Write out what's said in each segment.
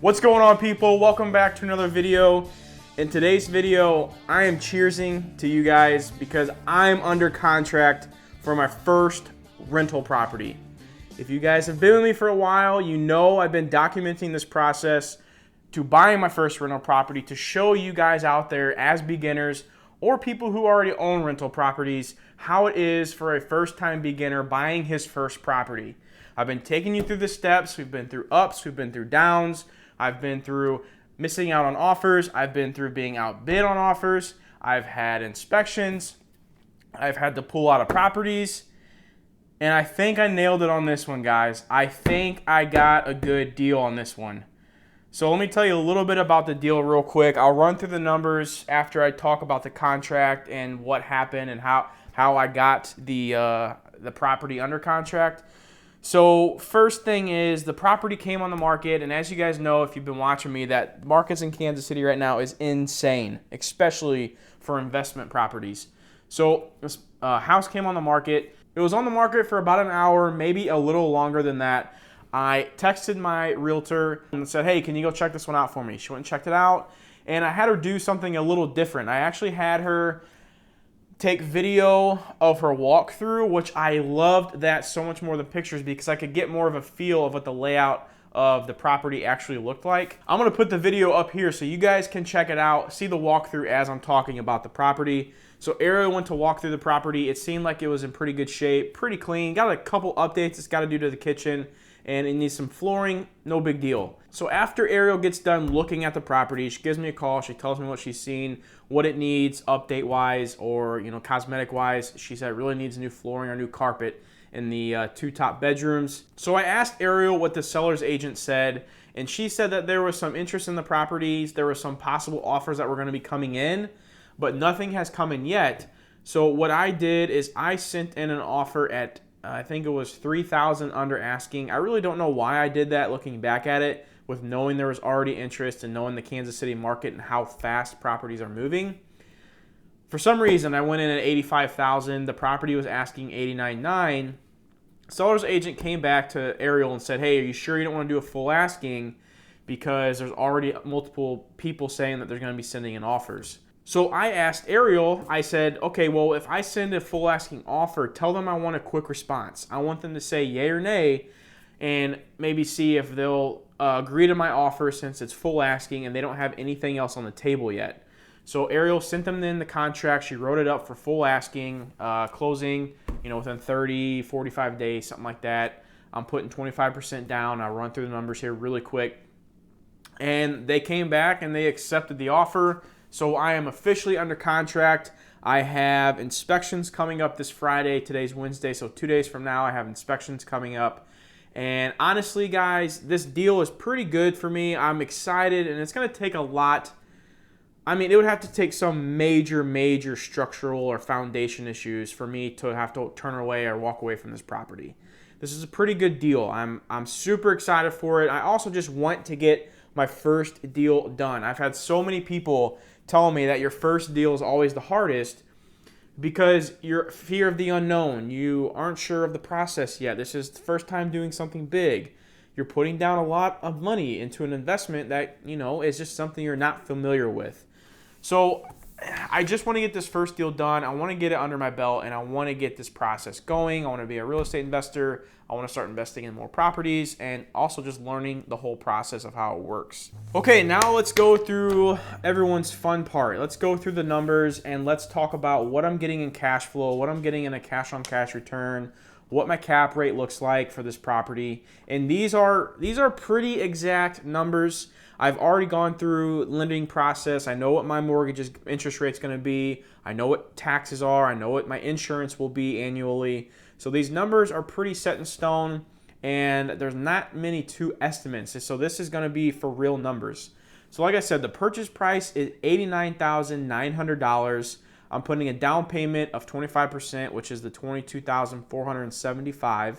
What's going on, people? Welcome back to another video. In today's video, I am cheersing to you guys because I'm under contract for my first rental property. If you guys have been with me for a while, you know I've been documenting this process to buying my first rental property to show you guys out there as beginners or people who already own rental properties how it is for a first-time beginner buying his first property. I've been taking you through the steps. We've been through ups, we've been through downs. I've been through missing out on offers. I've been through being outbid on offers. I've had inspections. I've had to pull out of properties. And I think I nailed it on this one, guys. I think I got a good deal on this one. So let me tell you a little bit about the deal real quick. I'll run through the numbers after I talk about the contract and what happened and how I got the property under contract. So first thing is the property came on the market, and as you guys know, if you've been watching me, that markets in Kansas City right now is insane, especially for investment properties. So this house came on the market. It was on the market for about an hour, maybe a little longer than that. I texted my realtor and said, hey, can you go check this one out for me? She went and checked it out, and I had her do something a little different. I actually had her take video of her walkthrough, which I loved that so much more than pictures because I could get more of a feel of what the layout of the property actually looked like. I'm gonna put the video up here so you guys can check it out, see the walkthrough as I'm talking about the property. So Ariel went to walk through the property. It seemed like it was in pretty good shape, pretty clean. Got a couple updates it's got to do to the kitchen, and it needs some flooring, no big deal. So after Ariel gets done looking at the property, she gives me a call, she tells me what she's seen, what it needs update-wise or cosmetic-wise. She said it really needs new flooring or new carpet in the two top bedrooms. So I asked Ariel what the seller's agent said, and she said that there was some interest in the properties, there were some possible offers that were gonna be coming in, but nothing has come in yet. So what I did is I sent in an offer at I think it was $3,000 under asking. I really don't know why I did that looking back at it, with knowing there was already interest and knowing the Kansas City market and how fast properties are moving. For some reason, I went in at $85,000. The property was asking $89,900. Seller's agent came back to Ariel and said, hey, are you sure you don't want to do a full asking? Because there's already multiple people saying that they're going to be sending in offers. So I asked Ariel, I said, okay, well, if I send a full asking offer, tell them I want a quick response. I want them to say yay or nay and maybe see if they'll agree to my offer since it's full asking and they don't have anything else on the table yet. So Ariel sent them in the contract. She wrote it up for full asking, closing, within 30, 45 days, something like that. I'm putting 25% down. I'll run through the numbers here really quick. And they came back and they accepted the offer. So I am officially under contract. I have inspections coming up this Friday. Today's Wednesday, so 2 days from now I have inspections coming up. And honestly, guys, this deal is pretty good for me. I'm excited, and it's going to take a lot. I mean, it would have to take some major structural or foundation issues for me to have to turn away or walk away from this property. This is a pretty good deal. I'm super excited for it. I also just want to get my first deal done. I've had so many people tell me that your first deal is always the hardest because you're fear of the unknown. You aren't sure of the process yet. This is the first time doing something big. You're putting down a lot of money into an investment that, is just something you're not familiar with. So I just want to get this first deal done. I want to get it under my belt, and I want to get this process going. I want to be a real estate investor. I want to start investing in more properties and also just learning the whole process of how it works. Okay, now let's go through everyone's fun part. Let's go through the numbers and let's talk about what I'm getting in cash flow, what I'm getting in a cash-on-cash return, what my cap rate looks like for this property. And these are pretty exact numbers. I've already gone through lending process. I know what my mortgage interest rate's going to be. I know what taxes are. I know what my insurance will be annually. So these numbers are pretty set in stone, and there's not many two estimates. So this is going to be for real numbers. So like I said, the purchase price is $89,900. I'm putting a down payment of 25%, which is the $22,475.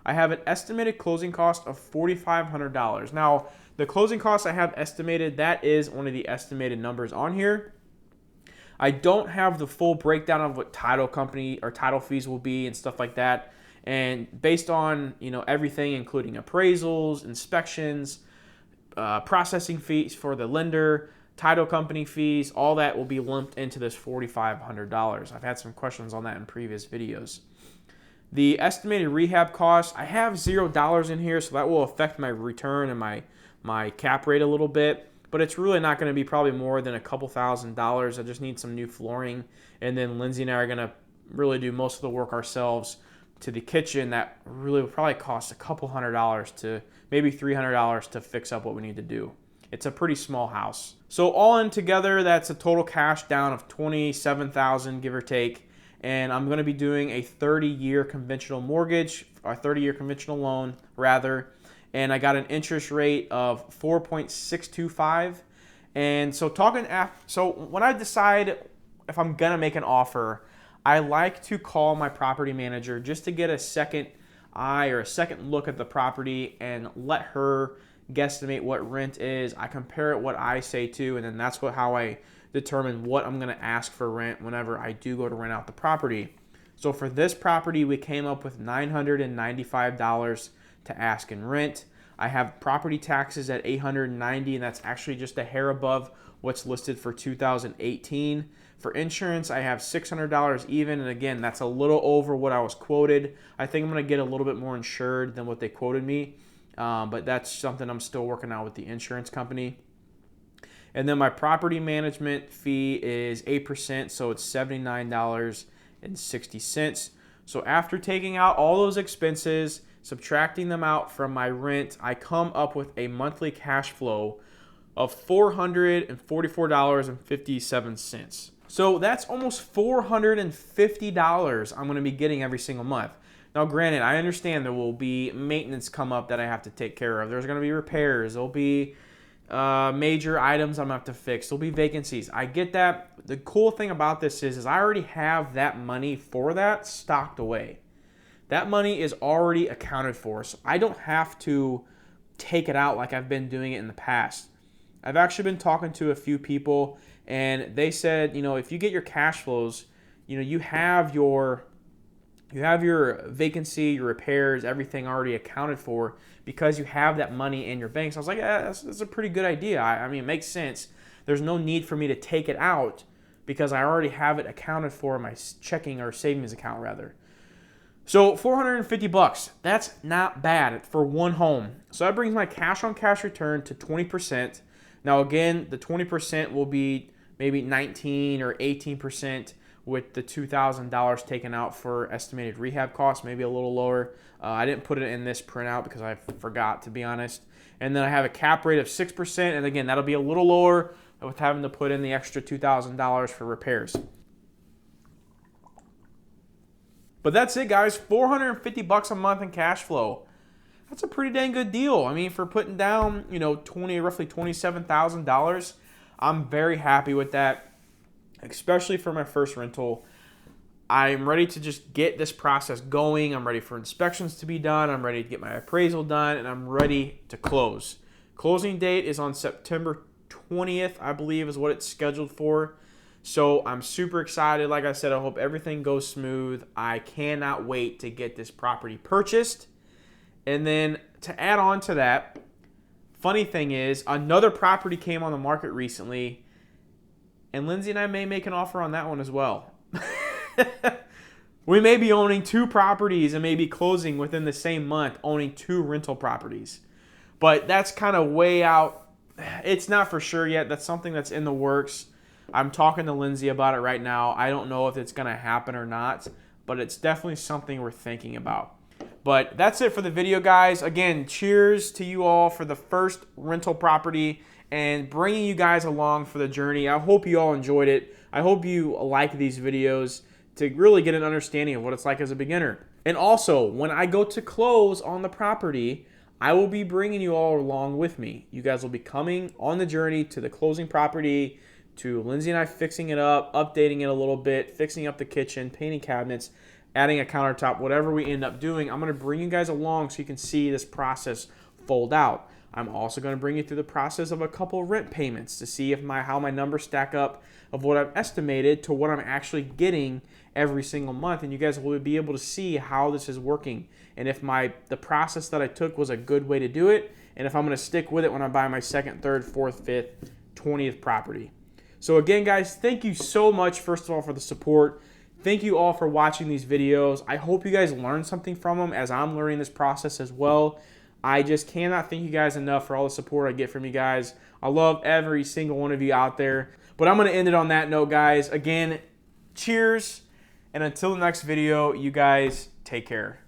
I have an estimated closing cost of $4,500. Now, the closing costs I have estimated, that is one of the estimated numbers on here. I don't have the full breakdown of what title company or title fees will be and stuff like that. And based on, everything, including appraisals, inspections, processing fees for the lender, title company fees, all that will be lumped into this $4,500. I've had some questions on that in previous videos. The estimated rehab cost, I have $0 in here, so that will affect my return and my cap rate a little bit, but it's really not going to be probably more than a couple $1,000s. I just need some new flooring, and then Lindsay and I are going to really do most of the work ourselves to the kitchen. That really will probably cost a couple $100 to maybe $300 to fix up what we need to do. It's a pretty small house. So all in together, that's a total cash down of $27,000, give or take. And I'm going to be doing a 30-year conventional mortgage, or 30-year conventional loan, rather. And I got an interest rate of 4.625. And so when I decide if I'm going to make an offer, I like to call my property manager just to get a second eye or a second look at the property and let her guesstimate what rent is. I compare it what I say to, and then that's how I determine what I'm going to ask for rent whenever I do go to rent out the property. So for this property, we came up with $995 to ask in rent. I have property taxes at $890, and that's actually just a hair above what's listed for 2018. For insurance, I have $600 even, and again, that's a little over what I was quoted. I think I'm going to get a little bit more insured than what they quoted me, but that's something I'm still working out with the insurance company. And then my property management fee is 8%, so it's $79.60. So after taking out all those expenses, subtracting them out from my rent, I come up with a monthly cash flow of $444.57. So that's almost $450 I'm going to be getting every single month. Now, granted, I understand there will be maintenance come up that I have to take care of. There's going to be repairs. There'll be major items I'm going to have to fix. There'll be vacancies. I get that. The cool thing about this is I already have that money for that stocked away. That money is already accounted for, so I don't have to take it out like I've been doing it in the past. I've actually been talking to a few people, and they said, if you get your cash flows, you have your vacancy, your repairs, everything already accounted for because you have that money in your bank. So I was like, yeah, that's a pretty good idea. I mean, it makes sense. There's no need for me to take it out because I already have it accounted for in my checking or savings account, rather. So $450, that's not bad for one home. So that brings my cash on cash return to 20%. Now again, the 20% will be maybe 19 or 18% with the $2,000 taken out for estimated rehab costs, maybe a little lower. I didn't put it in this printout because I forgot, to be honest. And then I have a cap rate of 6%, and again, that'll be a little lower with having to put in the extra $2,000 for repairs. But that's it, guys. $450 a month in cash flow. That's a pretty dang good deal. I mean, for putting down, roughly $27,000, I'm very happy with that, especially for my first rental. I'm ready to just get this process going. I'm ready for inspections to be done. I'm ready to get my appraisal done, and I'm ready to close. Closing date is on September 20th, I believe, is what it's scheduled for. So I'm super excited. Like I said, I hope everything goes smooth. I cannot wait to get this property purchased. And then to add on to that, funny thing is, another property came on the market recently, and Lindsay and I may make an offer on that one as well. We may be owning two properties and maybe closing within the same month, owning two rental properties. But that's kind of way out. It's not for sure yet. That's something that's in the works. I'm talking to Lindsay about it right now. I don't know if it's going to happen or not, but it's definitely something we're thinking about. But that's it for the video, guys. Again, cheers to you all for the first rental property and bringing you guys along for the journey. I hope you all enjoyed it. I hope you like these videos to really get an understanding of what it's like as a beginner. And also, when I go to close on the property, I will be bringing you all along with me. You guys will be coming on the journey to the closing property, to Lindsay and I fixing it up, updating it a little bit, fixing up the kitchen, painting cabinets, adding a countertop, whatever we end up doing. I'm going to bring you guys along so you can see this process fold out. I'm also going to bring you through the process of a couple rent payments to see if how my numbers stack up of what I've estimated to what I'm actually getting every single month, and you guys will be able to see how this is working and if the process that I took was a good way to do it, and if I'm going to stick with it when I buy my second, third, fourth, fifth, 20th property. So again, guys, thank you so much, first of all, for the support. Thank you all for watching these videos. I hope you guys learned something from them as I'm learning this process as well. I just cannot thank you guys enough for all the support I get from you guys. I love every single one of you out there. But I'm going to end it on that note, guys. Again, cheers. And until the next video, you guys take care.